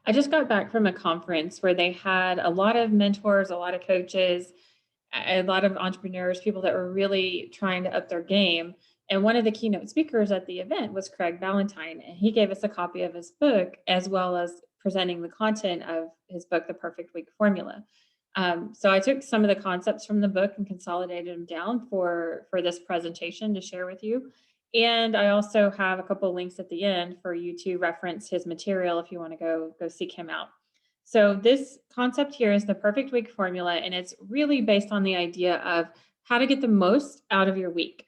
I just got back from a conference where they had a lot of mentors, a lot of coaches, a lot of entrepreneurs, people that were really trying to up their game. And one of the keynote speakers at the event was Craig Ballantyne, and he gave us a copy of his book as well as presenting the content of his book, The Perfect Week Formula. So I took some of the concepts from the book and consolidated them down for this presentation to share with you. And I also have a couple of links at the end for you to reference his material if you want to go seek him out. So this concept here is the perfect week formula, and it's really based on the idea of how to get the most out of your week.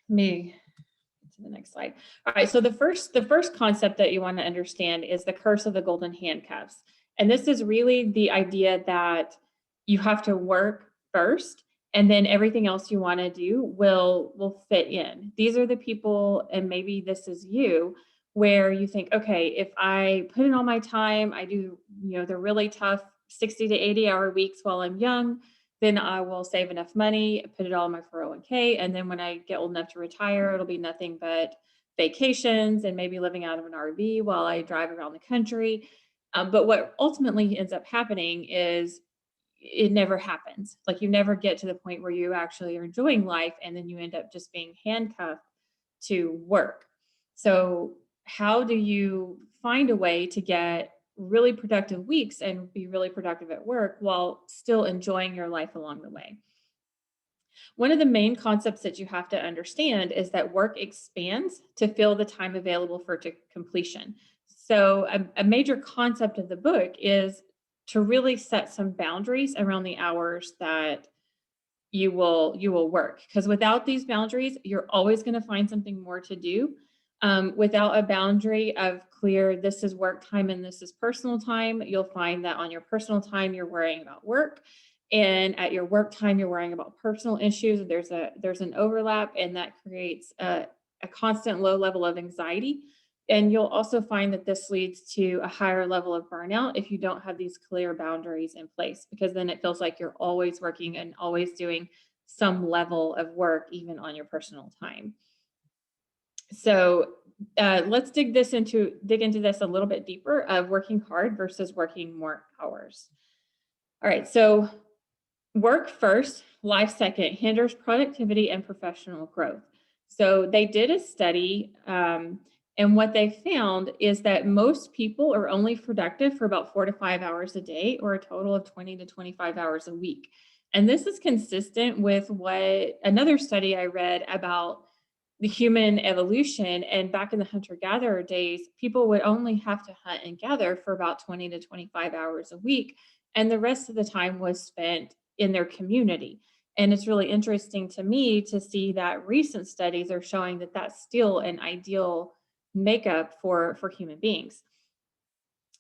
Let me get to the next slide. All right, so the first concept that you want to understand is the curse of the golden handcuffs. And this is really the idea that you have to work first and then everything else you want to do will fit in. These are the people, and maybe this is you, where you think, okay, if I put in all my time, I do, the really tough 60 to 80-hour weeks while I'm young, then I will save enough money, put it all in my 401k. And then when I get old enough to retire, it'll be nothing but vacations and maybe living out of an RV while I drive around the country. But what ultimately ends up happening is it never happens. Like, you never get to the point where you actually are enjoying life, and then you end up just being handcuffed to work. So how do you find a way to get really productive weeks and be really productive at work while still enjoying your life along the way? One of the main concepts that you have to understand is that work expands to fill the time available for completion. So a major concept of the book is to really set some boundaries around the hours that you will work, because without these boundaries, you're always going to find something more to do. Without a boundary of clear, this is work time and this is personal time, you'll find that on your personal time, you're worrying about work. And at your work time, you're worrying about personal issues. There's an overlap, and that creates a constant low level of anxiety. And you'll also find that this leads to a higher level of burnout if you don't have these clear boundaries in place, because then it feels like you're always working and always doing some level of work, even on your personal time. So let's dig into this a little bit deeper, of working hard versus working more hours. All right, so work first, life second hinders productivity and professional growth. So they did a study, and what they found is that most people are only productive for about 4 to 5 hours a day, or a total of 20 to 25 hours a week. And this is consistent with what another study I read about the human evolution. And back in the hunter-gatherer days, people would only have to hunt and gather for about 20 to 25 hours a week. And the rest of the time was spent in their community. And it's really interesting to me to see that recent studies are showing that that's still an ideal makeup for human beings.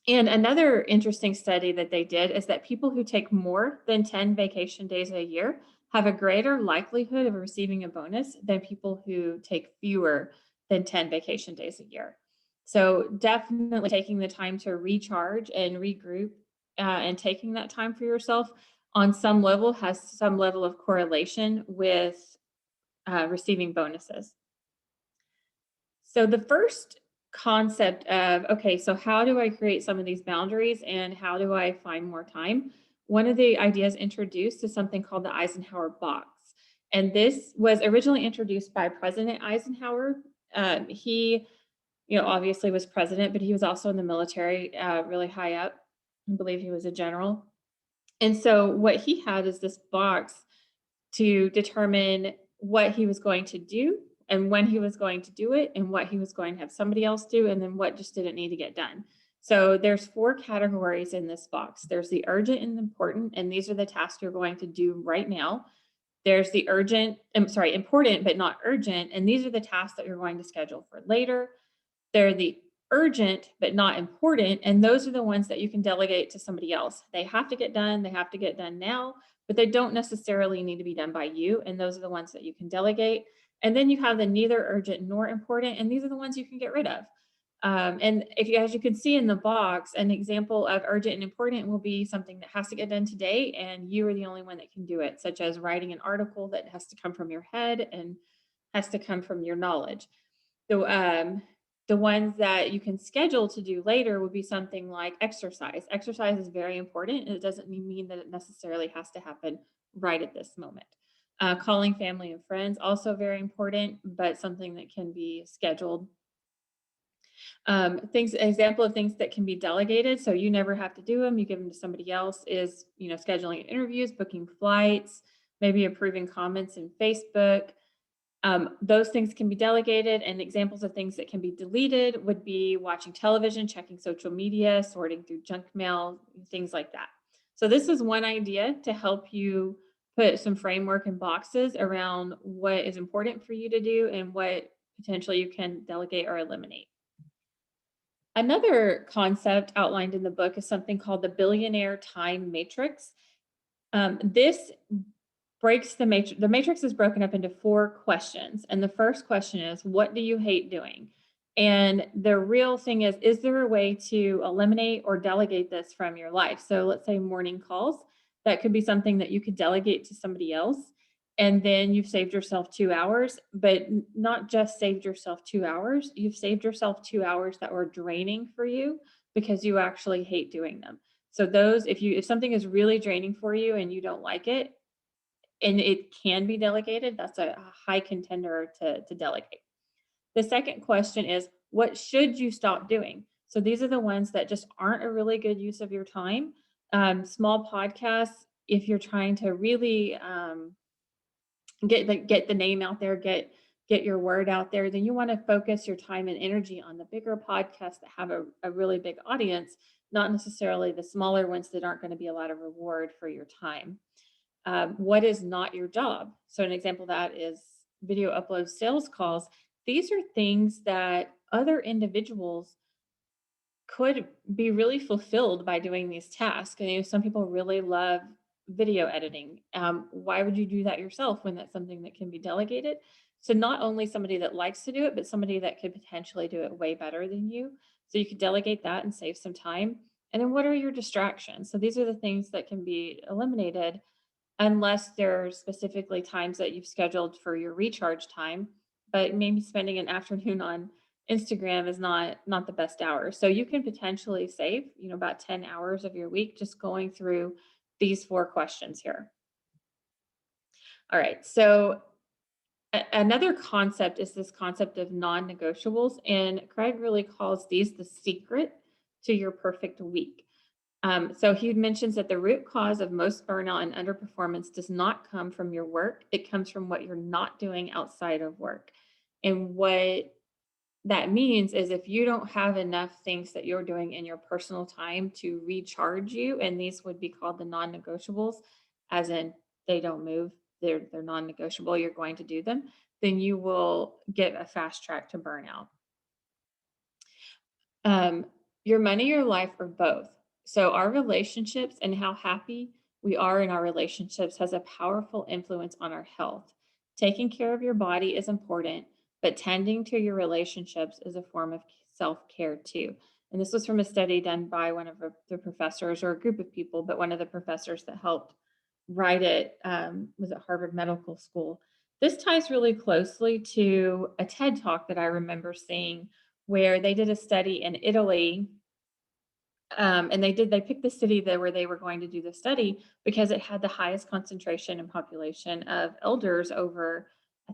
And another interesting study that they did is that people who take more than 10 vacation days a year have a greater likelihood of receiving a bonus than people who take fewer than 10 vacation days a year. So definitely taking the time to recharge and regroup, and taking that time for yourself on some level has some level of correlation with receiving bonuses. So the first concept of, okay, so how do I create some of these boundaries and how do I find more time? One of the ideas introduced is something called the Eisenhower box. And this was originally introduced by President Eisenhower. He, obviously was president, but he was also in the military, really high up. I believe he was a general. And so what he had is this box to determine what he was going to do and when he was going to do it and what he was going to have somebody else do, and then what just didn't need to get done. So there's 4 categories in this box. There's the urgent and important, and these are the tasks you're going to do right now. There's the important but not urgent, and these are the tasks that you're going to schedule for later. They're the urgent but not important, and those are the ones that you can delegate to somebody else. They have to get done now, but they don't necessarily need to be done by you, and those are the ones that you can delegate. And then you have the neither urgent nor important, and these are the ones you can get rid of. And as you can see in the box, an example of urgent and important will be something that has to get done today, and you are the only one that can do it, such as writing an article that has to come from your head and has to come from your knowledge. So The ones that you can schedule to do later would be something like exercise. Exercise is very important, and it doesn't mean that it necessarily has to happen right at this moment. Calling family and friends, also very important, but something that can be scheduled. Things, example of things that can be delegated, so you never have to do them, you give them to somebody else, is, scheduling interviews, booking flights, maybe approving comments in Facebook. Those things can be delegated, and examples of things that can be deleted would be watching television, checking social media, sorting through junk mail, things like that. So this is one idea to help you put some framework and boxes around what is important for you to do and what potentially you can delegate or eliminate. Another concept outlined in the book is something called the Billionaire Time Matrix. This breaks the matrix. The matrix is broken up into 4 questions. And the first question is, what do you hate doing? And the real thing is there a way to eliminate or delegate this from your life? So let's say morning calls, that could be something that you could delegate to somebody else. And then you've saved yourself 2 hours, but not just saved yourself 2 hours, you've saved yourself 2 hours that were draining for you because you actually hate doing them. So those, if something is really draining for you and you don't like it, and it can be delegated, that's a high contender to delegate. The second question is, what should you stop doing? So these are the ones that just aren't a really good use of your time. Small podcasts, if you're trying to really get the name out there, get your word out there, then you want to focus your time and energy on the bigger podcasts that have a really big audience, not necessarily the smaller ones that aren't going to be a lot of reward for your time. What is not your job? So an example of that is video upload sales calls. These are things that other individuals could be really fulfilled by doing these tasks. And some people really love video editing. Why would you do that yourself when that's something that can be delegated? So not only somebody that likes to do it, but somebody that could potentially do it way better than you. So you could delegate that and save some time. And then what are your distractions? So these are the things that can be eliminated unless there's specifically times that you've scheduled for your recharge time, but maybe spending an afternoon on Instagram is not the best hour. So you can potentially save, about 10 hours of your week just going through these 4 questions here. All right. So another concept is this concept of non-negotiables, and Craig really calls these the secret to your perfect week. So he mentions that the root cause of most burnout and underperformance does not come from your work. It comes from what you're not doing outside of work. And what that means is if you don't have enough things that you're doing in your personal time to recharge you, and these would be called the non-negotiables, as in they don't move, they're non-negotiable, you're going to do them, then you will get a fast track to burnout. Your money, your life, or both. So our relationships and how happy we are in our relationships has a powerful influence on our health. Taking care of your body is important, but tending to your relationships is a form of self-care too. And this was from a study done by one of the professors, or a group of people, but one of the professors that helped write it was at Harvard Medical School. This ties really closely to a TED Talk that I remember seeing, where they did a study in Italy. And they picked the city where they were going to do the study because it had the highest concentration and population of elders over,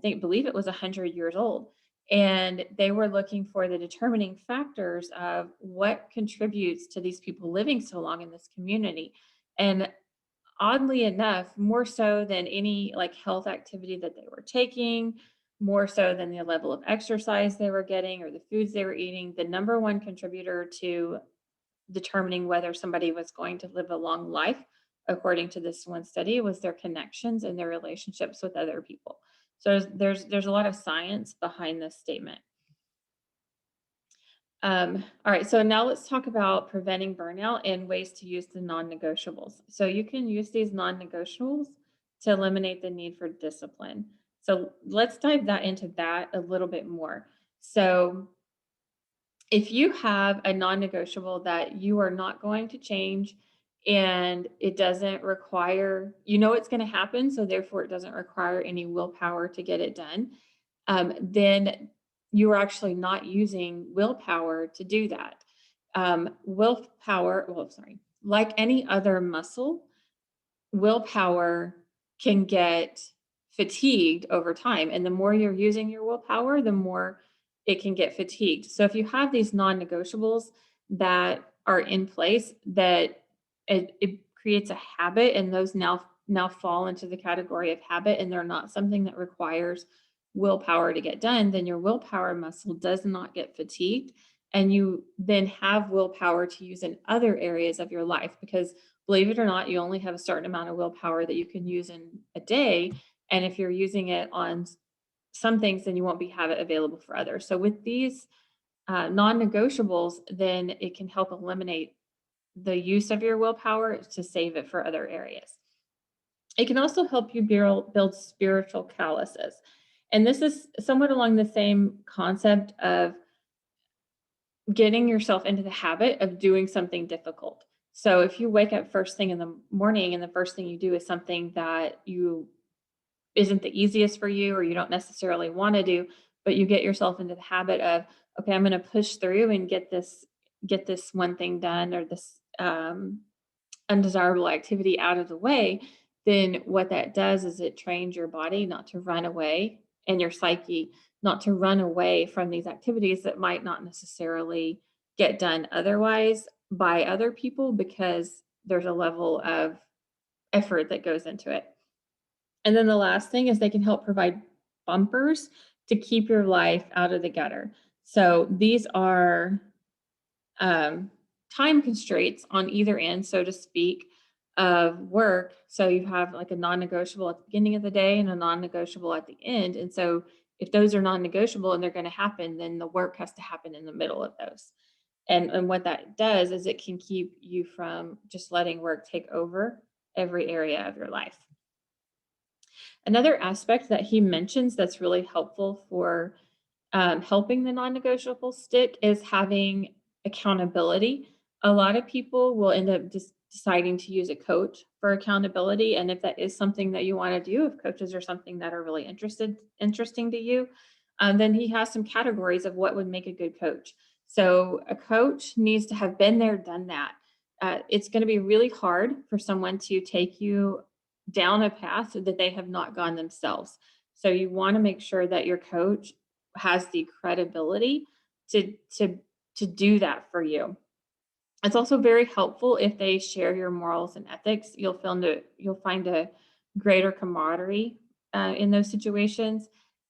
believe it was 100 years old. And they were looking for the determining factors of what contributes to these people living so long in this community. And oddly enough, more so than any like health activity that they were taking, more so than the level of exercise they were getting or the foods they were eating, the number one contributor to determining whether somebody was going to live a long life, according to this one study, was their connections and their relationships with other people. So there's a lot of science behind this statement. All right, so now let's talk about preventing burnout and ways to use the non-negotiables. So you can use these non-negotiables to eliminate the need for discipline. So let's dive into that a little bit more. So if you have a non-negotiable that you are not going to change and it doesn't require, it's going to happen, so therefore it doesn't require any willpower to get it done, then you are actually not using willpower to do that. Like any other muscle, willpower can get fatigued over time. And the more you're using your willpower, the more it can get fatigued. So if you have these non negotiables that are in place, that it creates a habit, and those now fall into the category of habit, and they're not something that requires willpower to get done, then your willpower muscle does not get fatigued. And you then have willpower to use in other areas of your life, because believe it or not, you only have a certain amount of willpower that you can use in a day. And if you're using it on some things, then you won't have it available for others. So with these non-negotiables, then it can help eliminate the use of your willpower to save it for other areas. It can also help you build spiritual calluses. And this is somewhat along the same concept of getting yourself into the habit of doing something difficult. So if you wake up first thing in the morning and the first thing you do is something that you isn't the easiest for you, or you don't necessarily want to do, but you get yourself into the habit of, okay, I'm going to push through and get this one thing done, or this undesirable activity out of the way, then what that does is it trains your body not to run away, and your psyche not to run away from these activities that might not necessarily get done otherwise by other people, because there's a level of effort that goes into it. And then the last thing is they can help provide bumpers to keep your life out of the gutter. So these are um, time constraints on either end, so to speak, of work. So you have like a non-negotiable at the beginning of the day and a non-negotiable at the end. And so if those are non-negotiable and they're going to happen, then the work has to happen in the middle of those. And what that does is it can keep you from just letting work take over every area of your life. Another aspect that he mentions that's really helpful for helping the non-negotiable stick is having accountability. A lot of people will end up just deciding to use a coach for accountability, and if that is something that you want to do, if coaches are something that are really interesting to you, then he has some categories of what would make a good coach. So a coach needs to have been there, done that. It's going to be really hard for someone to take you down a path that they have not gone themselves. So you want to make sure that your coach has the credibility to to to do that for you. It's also very helpful if they share your morals and ethics. You'll find a greater camaraderie in those situations.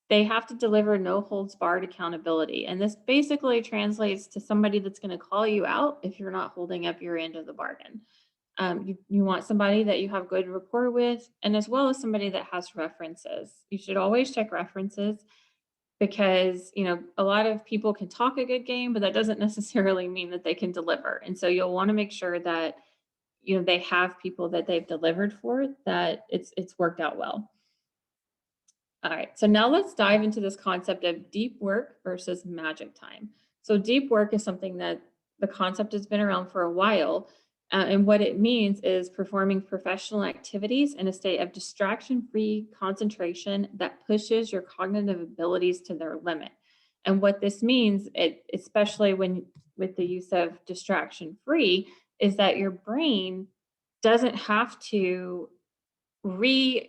They have to deliver no holds barred accountability, and this basically translates to somebody that's going to call you out if you're not holding up your end of the bargain. You want somebody that you have good rapport with, and as well as somebody that has references. You should always check references, because a lot of people can talk a good game, but that doesn't necessarily mean that they can deliver. And so you'll want to make sure that they have people that they've delivered for, that it's worked out well. All right, so now let's dive into this concept of deep work versus magic time. So deep work is something that the concept has been around for a while. And what it means is performing professional activities in a state of distraction-free concentration that pushes your cognitive abilities to their limit. And what this means, especially when with the use of distraction-free, is that your brain doesn't have to reorient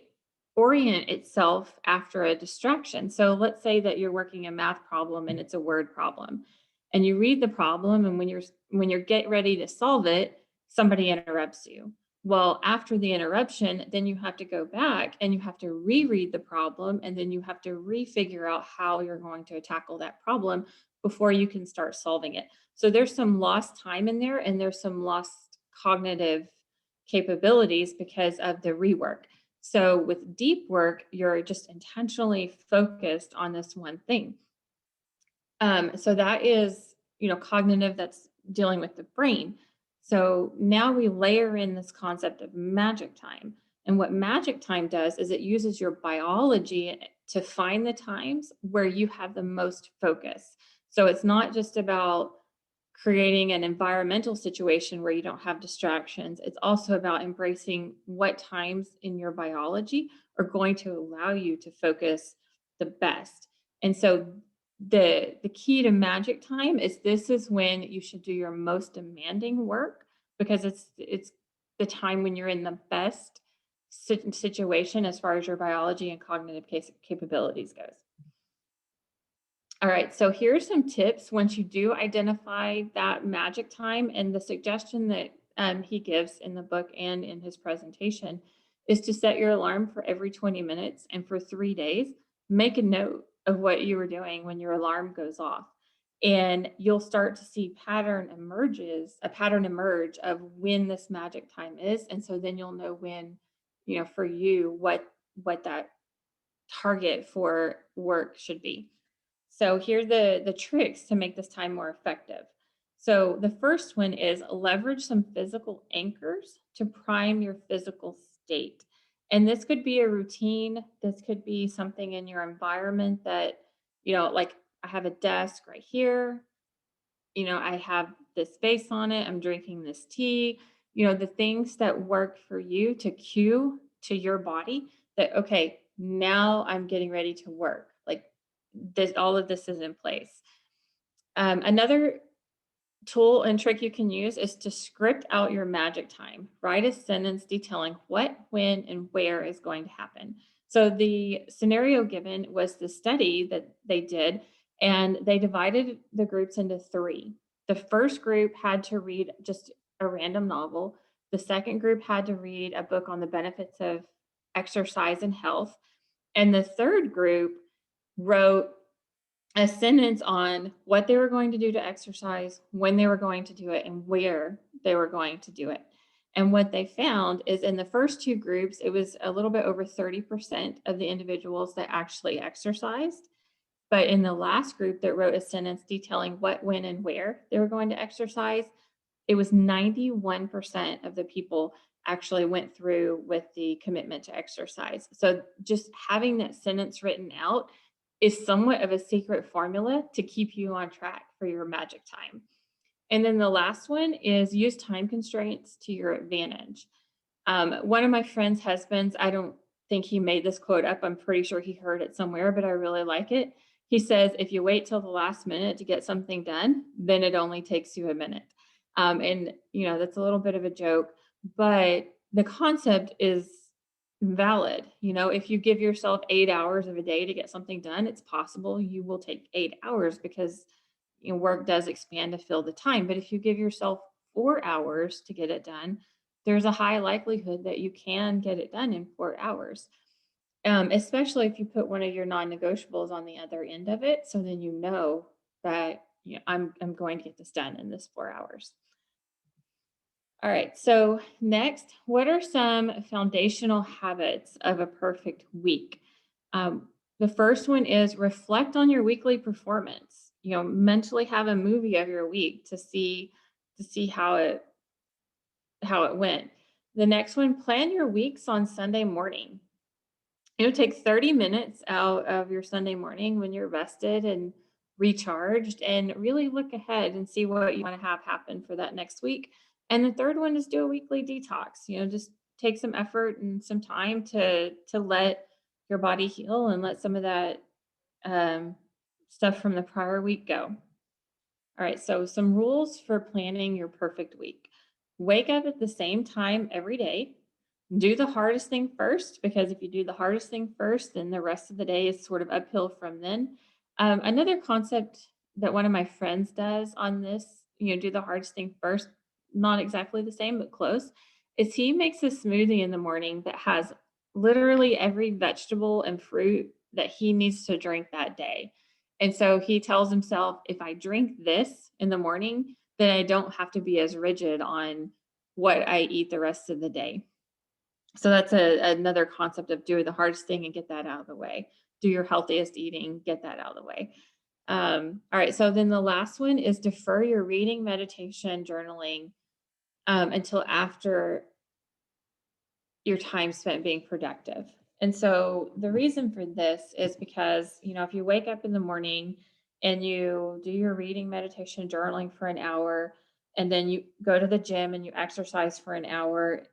itself after a distraction. So let's say that you're working a math problem and it's a word problem, and you read the problem, and when you're getting ready to solve it, somebody interrupts you. Well, after the interruption, then you have to go back and you have to reread the problem, and then you have to refigure out how you're going to tackle that problem before you can start solving it. So there's some lost time in there, and there's some lost cognitive capabilities because of the rework. So with deep work, you're just intentionally focused on this one thing. So that is, cognitive, that's dealing with the brain. So now we layer in this concept of magic time. And what magic time does is it uses your biology to find the times where you have the most focus. So it's not just about creating an environmental situation where you don't have distractions. It's also about embracing what times in your biology are going to allow you to focus the best. And so The key to magic time is this is when you should do your most demanding work because it's the time when you're in the best situation as far as your biology and cognitive capabilities goes. All right, so here's some tips once you do identify that magic time. And the suggestion that he gives in the book and in his presentation is to set your alarm for every 20 minutes and for 3 days. Make a note of what you were doing when your alarm goes off. And you'll start to see a pattern emerge of when this magic time is. And so then you'll know when, for you, what that target for work should be. So here are the tricks to make this time more effective. So the first one is leverage some physical anchors to prime your physical state. And this could be a routine. This could be something in your environment that, like I have a desk right here. I have this space on it. I'm drinking this tea. The things that work for you to cue to your body that, okay, now I'm getting ready to work. Like this, all of this is in place. Another tool and trick you can use is to script out your magic time. Write a sentence detailing what, when, and where is going to happen. So the scenario given was the study that they did, and they divided the groups into three. The first group had to read just a random novel. The second group had to read a book on the benefits of exercise and health. And the third group wrote a sentence on what they were going to do to exercise, when they were going to do it, and where they were going to do it. And what they found is in the first two groups, it was a little bit over 30% of the individuals that actually exercised. But in the last group that wrote a sentence detailing what, when, and where they were going to exercise, it was 91% of the people actually went through with the commitment to exercise. So just having that sentence written out is somewhat of a secret formula to keep you on track for your magic time. And then the last one is use time constraints to your advantage. One of my friend's husbands, I don't think he made this quote up. I'm pretty sure he heard it somewhere, but I really like it. He says, if you wait till the last minute to get something done, then it only takes you a minute. And, that's a little bit of a joke, but the concept is valid. If you give yourself 8 hours of a day to get something done, it's possible you will take 8 hours because work does expand to fill the time. But if you give yourself 4 hours to get it done, there's a high likelihood that you can get it done in 4 hours. Especially if you put one of your non-negotiables on the other end of it. So then that I'm going to get this done in this 4 hours. All right. So next, what are some foundational habits of a perfect week? The first one is reflect on your weekly performance. Mentally have a movie of your week to see how it went. The next one, plan your weeks on Sunday morning. Take 30 minutes out of your Sunday morning when you're rested and recharged and really look ahead and see what you want to have happen for that next week. And the third one is do a weekly detox. Just take some effort and some time to let your body heal and let some of that stuff from the prior week go. All right, so some rules for planning your perfect week. Wake up at the same time every day. Do the hardest thing first, because if you do the hardest thing first, then the rest of the day is sort of uphill from then. Another concept that one of my friends does on this, do the hardest thing first, not exactly the same, but close, is he makes a smoothie in the morning that has literally every vegetable and fruit that he needs to drink that day. And so he tells himself, if I drink this in the morning, then I don't have to be as rigid on what I eat the rest of the day. So that's another concept of doing the hardest thing and get that out of the way. Do your healthiest eating, get that out of the way. All right. So then the last one is defer your reading, meditation, journaling until after your time spent being productive. And so the reason for this is because, if you wake up in the morning and you do your reading, meditation, journaling for an hour, and then you go to the gym and you exercise for an hour,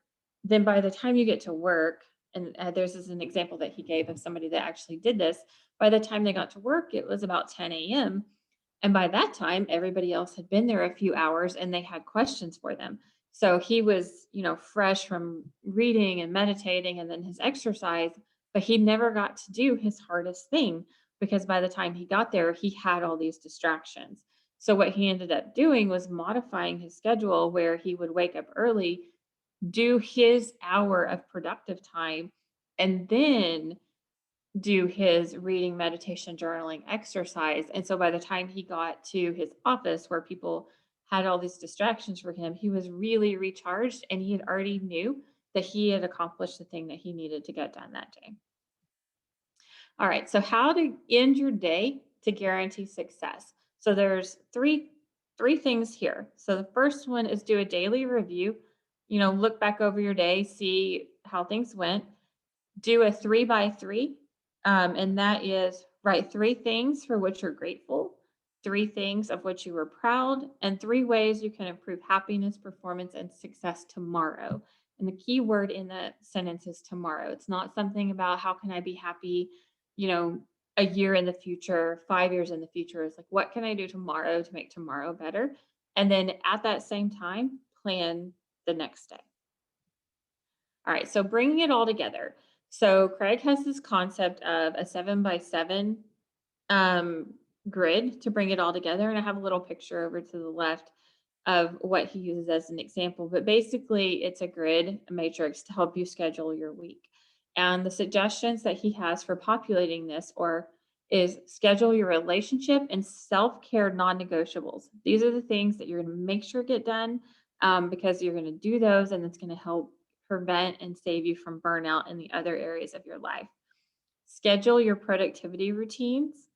then by the time you get to work and there's an example that he gave of somebody that actually did this. By the time they got to work, it was about 10 a.m. And by that time, everybody else had been there a few hours and they had questions for them. So he was, fresh from reading and meditating and then his exercise, but he never got to do his hardest thing because by the time he got there, he had all these distractions. So what he ended up doing was modifying his schedule where he would wake up early, do his hour of productive time, and then do his reading, meditation, journaling, exercise. And so by the time he got to his office where people had all these distractions for him, he was really recharged and he had already knew that he had accomplished the thing that he needed to get done that day. All right, so how to end your day to guarantee success. So there's three things here. So the first one is do a daily review. Look back over your day, see how things went. Do a 3 by 3, and that is write 3 things for which you're grateful, 3 things of which you were proud, and 3 ways you can improve happiness, performance, and success tomorrow. And the key word in the sentence is tomorrow. It's not something about how can I be happy, you know, a year in the future, 5 years in the future. It's like, what can I do tomorrow to make tomorrow better? And then at that same time, plan the next day. All right, so bringing it all together. So Craig has this concept of a 7 by 7 grid to bring it all together. And I have a little picture over to the left of what he uses as an example. But basically, it's a grid, a matrix to help you schedule your week. And the suggestions that he has for populating this is schedule your relationship and self-care non-negotiables. These are the things that you're going to make sure get done because you're going to do those and it's going to help prevent and save you from burnout in the other areas of your life. Schedule your productivity routines,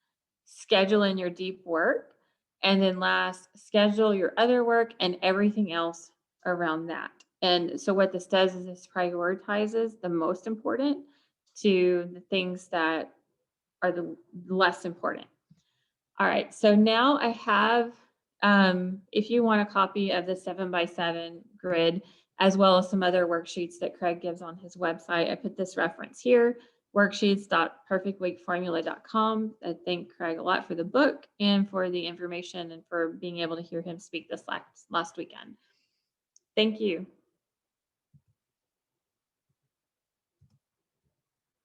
schedule in your deep work, and then last, schedule your other work and everything else around that. And so what this does is this prioritizes the most important to the things that are the less important. All right, so now I have, if you want a copy of the 7 by 7 grid, as well as some other worksheets that Craig gives on his website, I put this reference here, worksheets.perfectweekformula.com. I thank Craig a lot for the book and for the information and for being able to hear him speak this last weekend. Thank you.